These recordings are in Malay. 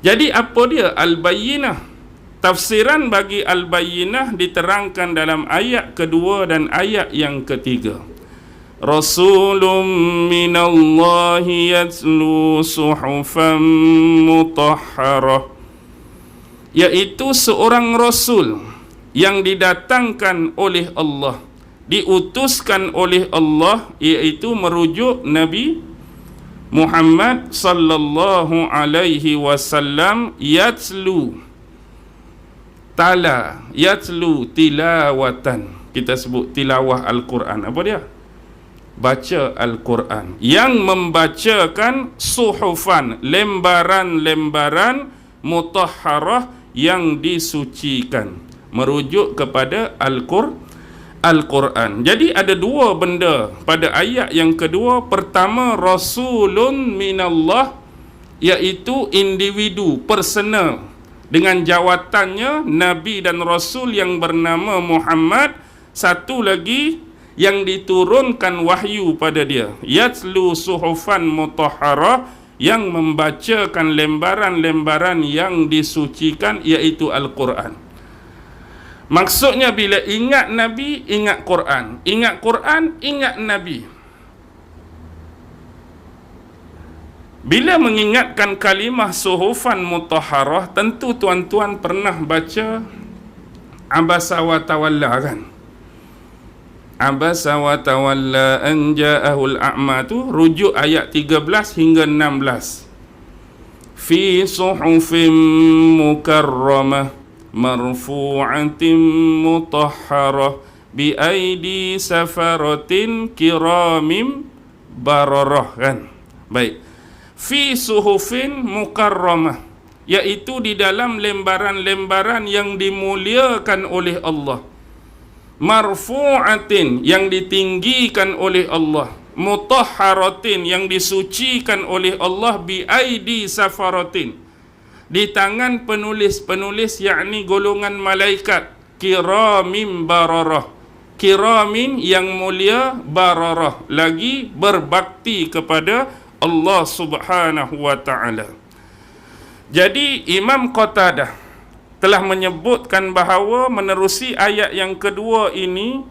Jadi apa dia al-bayyinah? Tafsiran bagi al-bayyinah diterangkan dalam ayat kedua dan ayat yang ketiga. Rasulun minallahi yatlu suhufan mutahharah, iaitu seorang rasul yang didatangkan oleh Allah, diutuskan oleh Allah, iaitu merujuk Nabi Muhammad sallallahu alaihi wasallam. Yatlu, tala, yatlu tilawatan, kita sebut tilawah Al-Quran. Apa dia? Baca Al-Quran. Yang membacakan suhufan, lembaran-lembaran mutahharah, yang disucikan, merujuk kepada Al-Quran. Jadi ada dua benda pada ayat yang kedua. Pertama, rasulun minallah, iaitu individu, personal, dengan jawatannya Nabi dan Rasul yang bernama Muhammad. Satu lagi, yang diturunkan wahyu pada dia, yatlu suhufan mutahharah, yang membacakan lembaran-lembaran yang disucikan, iaitu Al-Quran. Maksudnya bila ingat Nabi, ingat Quran. Ingat Quran, ingat Nabi. Bila mengingatkan kalimah suhufan mutahharah, tentu tuan-tuan pernah baca Abasa wa tawalla, kan? Abasa wa tawalla an ja'ahul a'ma, tu rujuk ayat 13 hingga 16. Fi suhufin mukarramah marfu'atin mutahharah bi aidi safaratin kiramim bararah, kan? Baik. Fi suhufin mukarramah, iaitu di dalam lembaran-lembaran yang dimuliakan oleh Allah. Marfu'atin, yang ditinggikan oleh Allah. Mutahharatin, yang disucikan oleh Allah. Bi aidi safaratin, di tangan penulis-penulis, yakni golongan malaikat. Kiramim bararah, kiramin yang mulia, bararah lagi berbakti kepada Allah subhanahu wa ta'ala. Jadi Imam Qatadah telah menyebutkan bahawa menerusi ayat yang kedua ini,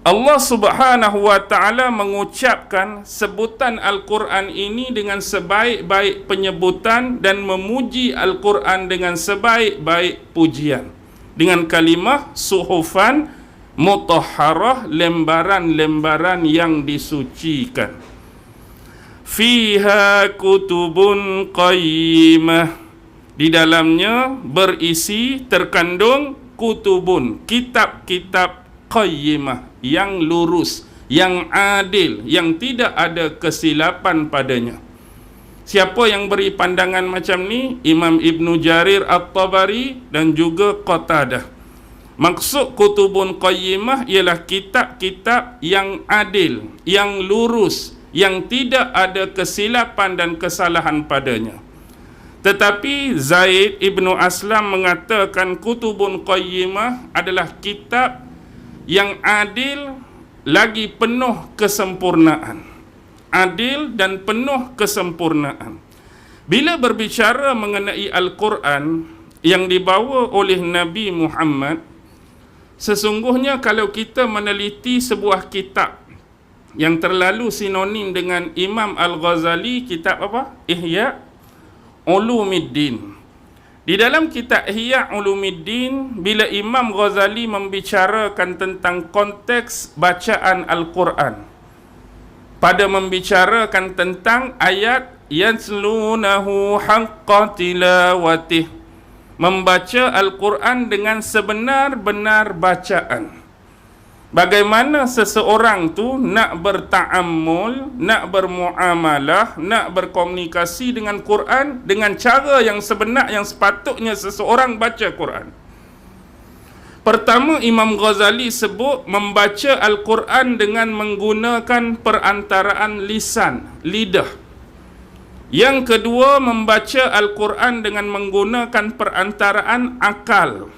Allah subhanahu wa ta'ala mengucapkan sebutan Al-Quran ini dengan sebaik-baik penyebutan, dan memuji Al-Quran dengan sebaik-baik pujian, dengan kalimah suhufan mutahharah, lembaran-lembaran yang disucikan. Fiha kutubun qayyimah, di dalamnya berisi, terkandung kutubun, kitab-kitab, qayyimah, yang lurus, yang adil, yang tidak ada kesilapan padanya. Siapa yang beri pandangan macam ni? Imam Ibn Jarir At-Tabari dan juga Qatadah. Maksud kutubun qayyimah ialah kitab-kitab yang adil, yang lurus, yang tidak ada kesilapan dan kesalahan padanya. Tetapi Zaid Ibnu Aslam mengatakan kutubun qayyimah adalah kitab yang adil lagi penuh kesempurnaan. Adil dan penuh kesempurnaan. Bila berbicara mengenai Al-Quran yang dibawa oleh Nabi Muhammad, sesungguhnya kalau kita meneliti sebuah kitab yang terlalu sinonim dengan Imam Al-Ghazali, kitab apa? Ihya Ulumiddin. Di dalam kitab Ihya Ulumiddin, bila Imam Ghazali membicarakan tentang konteks bacaan Al-Quran, pada membicarakan tentang ayat yatslunahu haqqa tilawatih, membaca Al-Quran dengan sebenar-benar bacaan. Bagaimana seseorang tu nak berta'ammul, nak bermuamalah, nak berkomunikasi dengan Quran dengan cara yang sebenar, yang sepatutnya seseorang baca Quran. Pertama, Imam Ghazali sebut membaca Al-Quran dengan menggunakan perantaraan lisan, lidah. Yang kedua, membaca Al-Quran dengan menggunakan perantaraan akal.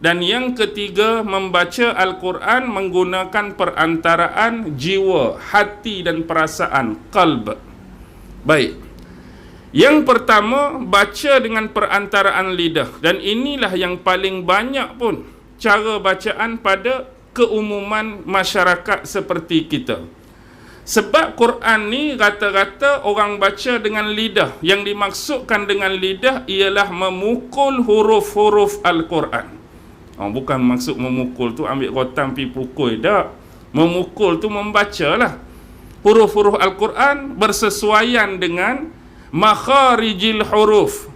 Dan yang ketiga, membaca Al-Quran menggunakan perantaraan jiwa, hati dan perasaan, qalb. Baik. Yang pertama, baca dengan perantaraan lidah. Dan inilah yang paling banyak pun cara bacaan pada keumuman masyarakat seperti kita. Sebab Quran ni rata-rata orang baca dengan lidah. Yang dimaksudkan dengan lidah ialah memukul huruf-huruf Al-Quran. Bukan maksud memukul tu ambil rotan pi pukul, tak. Memukul tu membacalah huruf-huruf Al-Quran bersesuaian dengan makharijil huruf,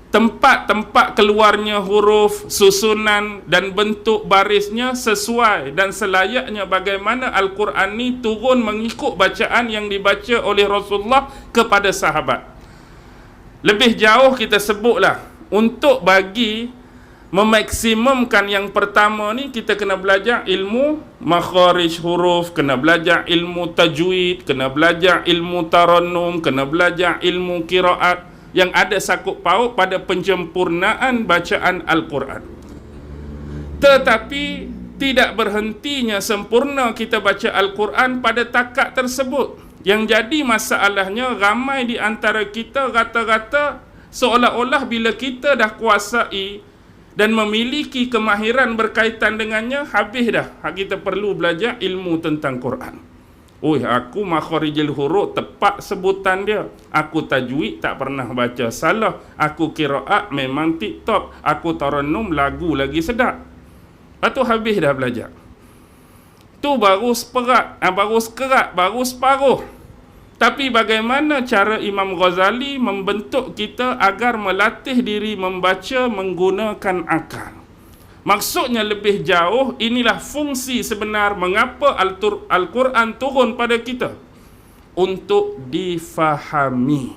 tempat-tempat keluarnya huruf, susunan dan bentuk barisnya sesuai dan selayaknya bagaimana Al-Quran ni turun mengikut bacaan yang dibaca oleh Rasulullah kepada sahabat. Lebih jauh kita sebutlah, untuk bagi memaksimumkan yang pertama ni, kita kena belajar ilmu makharij huruf, kena belajar ilmu tajwid, kena belajar ilmu tarannum, kena belajar ilmu qiraat yang ada sakut paut pada penyempurnaan bacaan Al-Quran. Tetapi tidak berhentinya sempurna kita baca Al-Quran pada takat tersebut. Yang jadi masalahnya, ramai di antara kita rata-rata seolah-olah bila kita dah kuasai dan memiliki kemahiran berkaitan dengannya, habis dah kita perlu belajar ilmu tentang Quran. Aku makharijil huruf tepat sebutan dia, aku tajwid tak pernah baca salah, aku qiraat memang tip-top, aku tarannum lagu lagi sedap. Lepas tu habis dah belajar. Tu baru seperak, baru sekerat, baru separuh. Tapi bagaimana cara Imam Ghazali membentuk kita agar melatih diri membaca menggunakan akal? Maksudnya lebih jauh, inilah fungsi sebenar mengapa Al-Quran turun pada kita. Untuk difahami.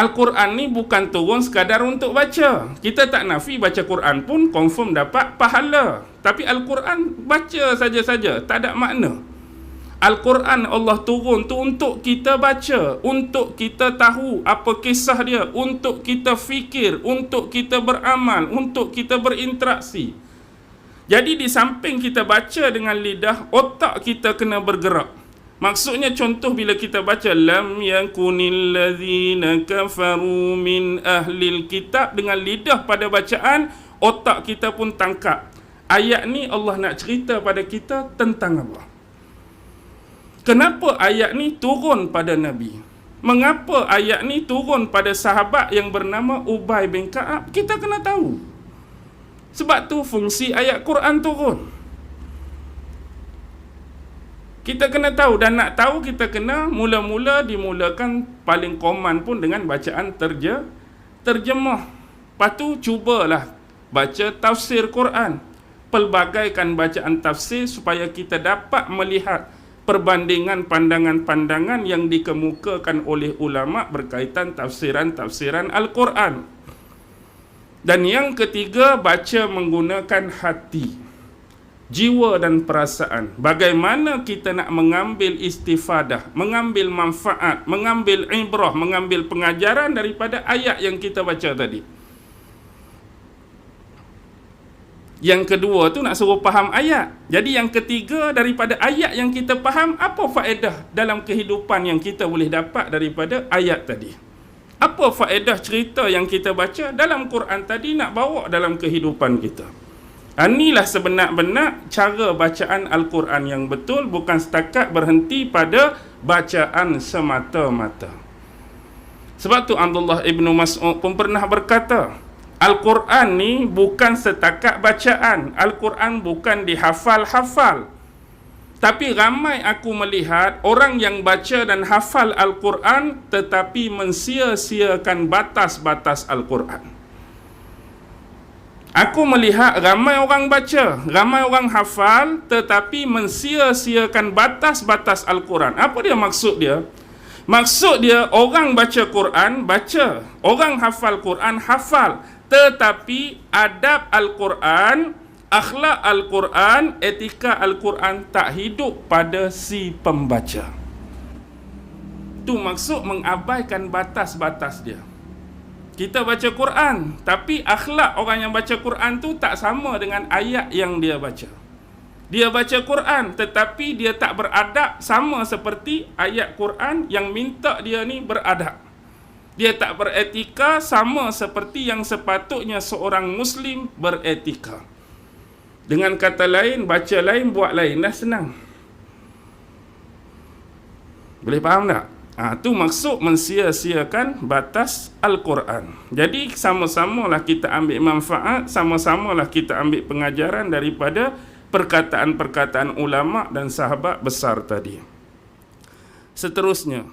Al-Quran ni bukan turun sekadar untuk baca. Kita tak nafi baca Quran pun confirm dapat pahala. Tapi Al-Quran baca saja-saja, tak ada makna. Al-Quran Allah turun tu untuk kita baca, untuk kita tahu apa kisah dia, untuk kita fikir, untuk kita beramal, untuk kita berinteraksi. Jadi di samping kita baca dengan lidah, otak kita kena bergerak. Maksudnya contoh bila kita baca lam yakunil ladzina kafaru min ahlil kitab, dengan lidah pada bacaan, otak kita pun tangkap. Ayat ni Allah nak cerita pada kita tentang apa? Kenapa ayat ni turun pada Nabi? Mengapa ayat ni turun pada sahabat yang bernama Ubay bin Ka'ab? Kita kena tahu. Sebab tu fungsi ayat Quran turun. Kita kena tahu, dan nak tahu kita kena mula-mula dimulakan paling common pun dengan bacaan terjemah. Lepas tu cubalah baca tafsir Quran. Pelbagaikan bacaan tafsir supaya kita dapat melihat perbandingan pandangan-pandangan yang dikemukakan oleh ulama berkaitan tafsiran-tafsiran Al-Quran. Dan yang ketiga, baca menggunakan hati, jiwa dan perasaan. Bagaimana kita nak mengambil istifadah, mengambil manfaat, mengambil ibrah, mengambil pengajaran daripada ayat yang kita baca tadi. Yang kedua tu nak suruh faham ayat. Jadi yang ketiga, daripada ayat yang kita faham, apa faedah dalam kehidupan yang kita boleh dapat daripada ayat tadi? Apa faedah cerita yang kita baca dalam Quran tadi nak bawa dalam kehidupan kita? Inilah sebenar-benar cara bacaan Al-Quran yang betul, bukan setakat berhenti pada bacaan semata-mata. Sebab tu Abdullah ibn Mas'ud pun pernah berkata, Al-Quran ni bukan setakat bacaan. Al-Quran bukan dihafal-hafal. Tapi ramai aku melihat orang yang baca dan hafal Al-Quran tetapi mensia-siakan batas-batas Al-Quran. Aku melihat ramai orang baca, ramai orang hafal tetapi mensia-siakan batas-batas Al-Quran. Apa dia maksud dia? Maksud dia, orang baca Quran, baca. Orang hafal Quran, hafal. Tetapi adab Al-Quran, akhlak Al-Quran, etika Al-Quran tak hidup pada si pembaca. Itu maksud mengabaikan batas-batas dia. Kita baca Quran, tapi akhlak orang yang baca Quran tu tak sama dengan ayat yang dia baca. Dia baca Quran tetapi dia tak beradab sama seperti ayat Quran yang minta dia ni beradab. Dia tak beretika sama seperti yang sepatutnya seorang Muslim beretika. Dengan kata lain, baca lain, buat lain. Dah senang. Boleh faham tak? Tu maksud mensia-siakan batas Al-Quran. Jadi sama-samalah kita ambil manfaat, sama-samalah kita ambil pengajaran daripada perkataan-perkataan ulama' dan sahabat besar tadi. Seterusnya,